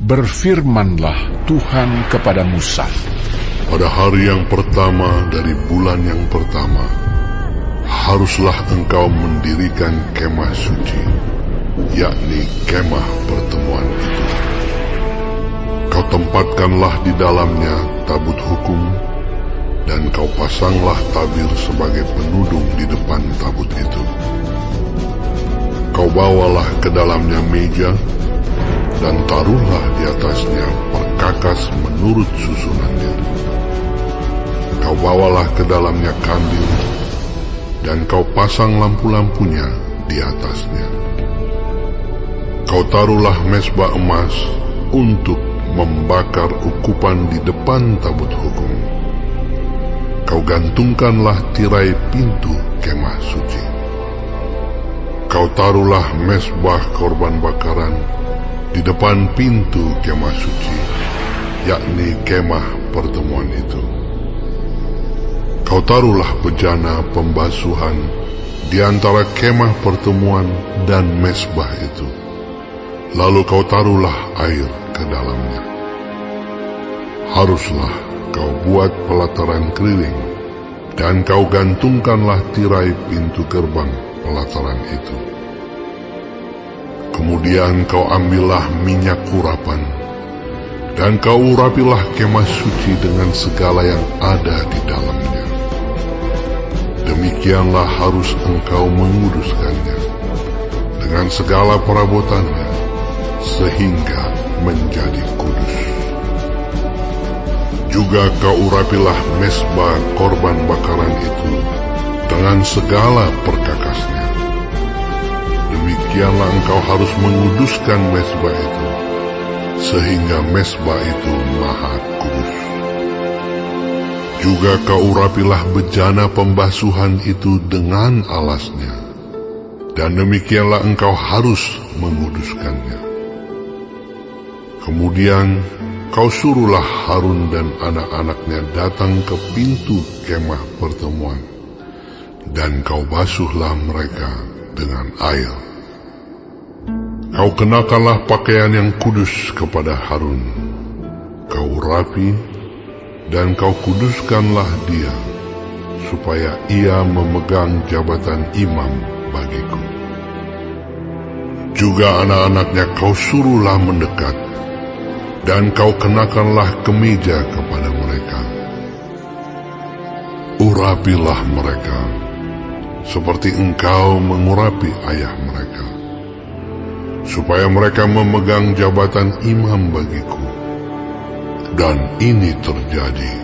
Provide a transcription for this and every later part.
Berfirmanlah Tuhan kepada Musa, pada hari yang pertama dari bulan yang pertama, haruslah engkau mendirikan kemah suci, yakni kemah pertemuan itu. Kau tempatkanlah di dalamnya tabut hukum, dan kau pasanglah tabir sebagai penudung di depan tabut itu. Kau bawalah ke dalamnya meja, dan taruhlah di atasnya perkakas menurut susunannya. Kau bawalah ke dalamnya kandil, dan kau pasang lampu-lampunya di atasnya. Kau taruhlah mezbah emas untuk membakar ukupan di depan tabut hukum. Kau gantungkanlah tirai pintu kemah suci. Kau taruhlah mezbah korban bakaran di depan pintu kemah suci, yakni kemah pertemuan itu. Kau taruhlah bejana pembasuhan di antara kemah pertemuan dan mezbah itu. Lalu kau taruhlah air ke dalamnya. Haruslah kau buat pelataran keliling, dan kau gantungkanlah tirai pintu gerbang pelataran itu. Kemudian kau ambillah minyak urapan, dan kau urapilah kemah suci dengan segala yang ada di dalamnya. Demikianlah harus engkau menguduskannya dengan segala perabotannya, sehingga menjadi kudus. Juga kau urapilah mezbah korban bakaran itu dengan segala perkakasnya. Demikianlah engkau harus menguduskan mezbah itu, sehingga mezbah itu maha kudus. Juga kau urapilah bejana pembasuhan itu dengan alasnya, dan demikianlah engkau harus menguduskannya. Kemudian kau suruhlah Harun dan anak-anaknya datang ke pintu kemah pertemuan, dan kau basuhlah mereka dengan air. Kau kenakanlah pakaian yang kudus kepada Harun. Kau rapi, dan kau kuduskanlah dia, supaya ia memegang jabatan imam bagiku. Juga anak-anaknya kau suruhlah mendekat, dan kau kenakanlah kemeja kepada mereka. Urapilah mereka, seperti engkau mengurapi ayah mereka, supaya mereka memegang jabatan imam bagiku. Dan ini terjadi,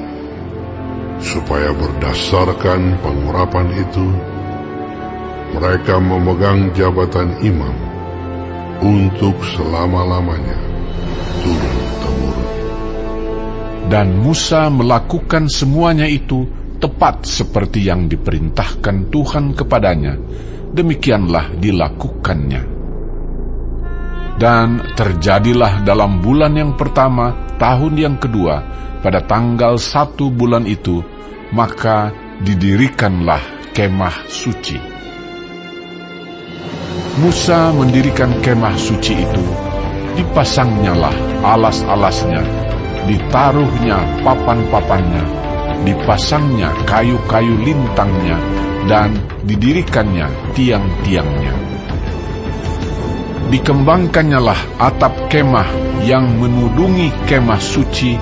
supaya berdasarkan pengurapan itu, mereka memegang jabatan imam untuk selama-lamanya, turun-temurun. Dan Musa melakukan semuanya itu tepat seperti yang diperintahkan Tuhan kepadanya. Demikianlah dilakukannya. Dan terjadilah dalam bulan yang pertama, tahun yang kedua, pada tanggal 1 bulan itu, maka didirikanlah kemah suci. Musa mendirikan kemah suci itu, dipasangnyalah alas-alasnya, ditaruhnya papan-papannya, dipasangnya kayu-kayu lintangnya, dan didirikannya tiang-tiangnya. Dikembangkannyalah atap kemah yang menudungi kemah suci,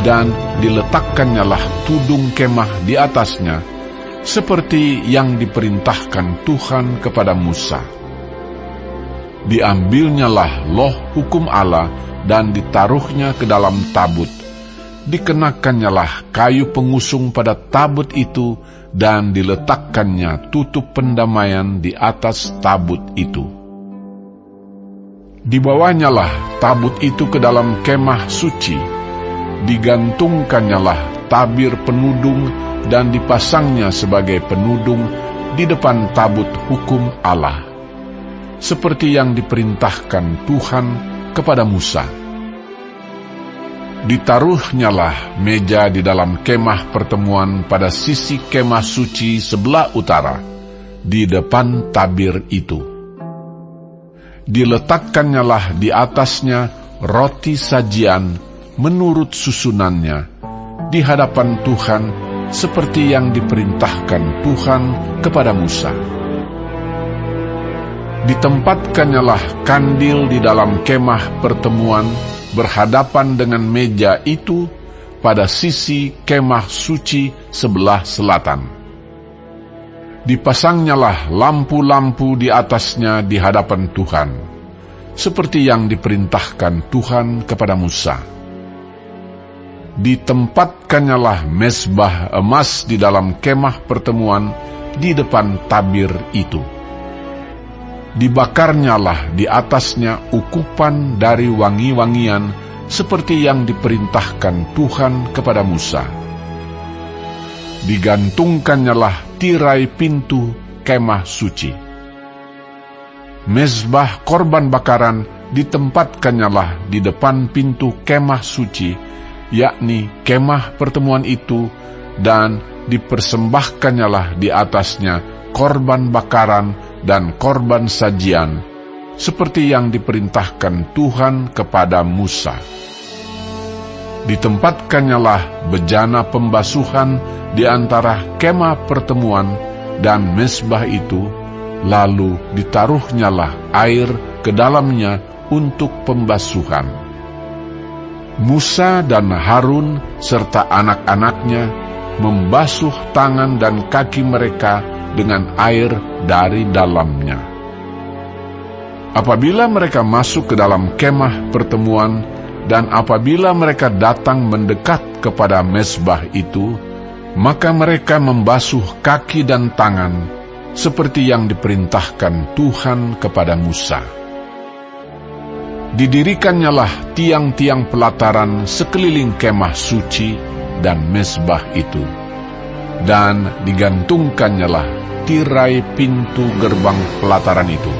dan diletakkannya tudung kemah di atasnya, seperti yang diperintahkan Tuhan kepada Musa. Diambilnyalah loh hukum Allah, dan ditaruhnya ke dalam tabut. Dikenakannyalah kayu pengusung pada tabut itu, dan diletakkannya tutup pendamaian di atas tabut itu. Dibawanyalah tabut itu ke dalam kemah suci, digantungkannyalah tabir penudung, dan dipasangnya sebagai penudung di depan tabut hukum Allah, seperti yang diperintahkan Tuhan kepada Musa. Ditaruhnyalah meja di dalam kemah pertemuan pada sisi kemah suci sebelah utara, di depan tabir itu. Diletakkannyalah di atasnya roti sajian menurut susunannya di hadapan Tuhan seperti yang diperintahkan Tuhan kepada Musa. Ditempatkannya kandil di dalam kemah pertemuan berhadapan dengan meja itu pada sisi kemah suci sebelah selatan. Dipasangnyalah lampu-lampu di atasnya di hadapan Tuhan, seperti yang diperintahkan Tuhan kepada Musa. Ditempatkannya mezbah emas di dalam kemah pertemuan di depan tabir itu. Dibakarnyalah di atasnya ukupan dari wangi-wangian seperti yang diperintahkan Tuhan kepada Musa. Digantungkannyalah tirai pintu kemah suci. Mezbah korban bakaran ditempatkannyalah di depan pintu kemah suci, yakni kemah pertemuan itu, dan dipersembahkannyalah di atasnya korban bakaran dan korban sajian, seperti yang diperintahkan Tuhan kepada Musa. Ditempatkannyalah bejana pembasuhan di antara kemah pertemuan dan mezbah itu, lalu ditaruhnyalah air ke dalamnya untuk pembasuhan. Musa dan Harun serta anak-anaknya membasuh tangan dan kaki mereka dengan air dari dalamnya. Apabila mereka masuk ke dalam kemah pertemuan dan apabila mereka datang mendekat kepada mezbah itu, maka mereka membasuh kaki dan tangan seperti yang diperintahkan Tuhan kepada Musa. Didirikannya tiang-tiang pelataran sekeliling kemah suci dan mezbah itu, dan digantungkannya tirai pintu gerbang pelataran itu.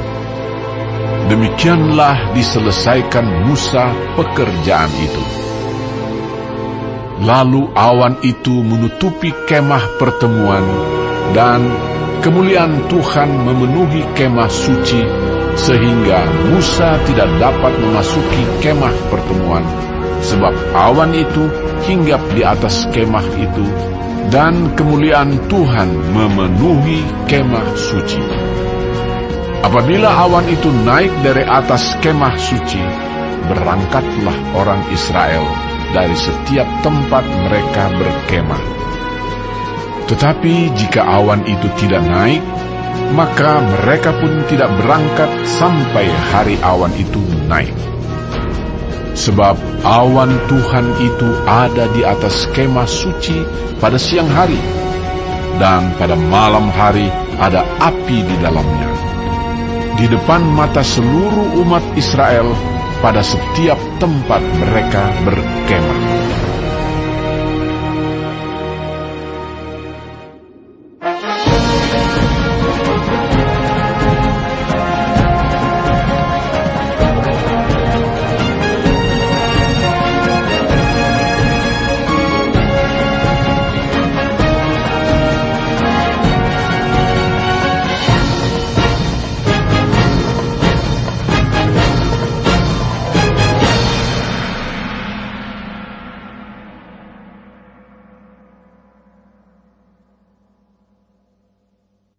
Demikianlah diselesaikan Musa pekerjaan itu. Lalu awan itu menutupi kemah pertemuan, dan kemuliaan Tuhan memenuhi kemah suci, sehingga Musa tidak dapat memasuki kemah pertemuan, sebab awan itu hinggap di atas kemah itu, dan kemuliaan Tuhan memenuhi kemah suci. Apabila awan itu naik dari atas kemah suci, berangkatlah orang Israel dari setiap tempat mereka berkemah. Tetapi jika awan itu tidak naik, maka mereka pun tidak berangkat sampai hari awan itu naik. Sebab awan Tuhan itu ada di atas kemah suci pada siang hari, dan pada malam hari ada api di dalamnya, di depan mata seluruh umat Israel pada setiap tempat mereka berkemah.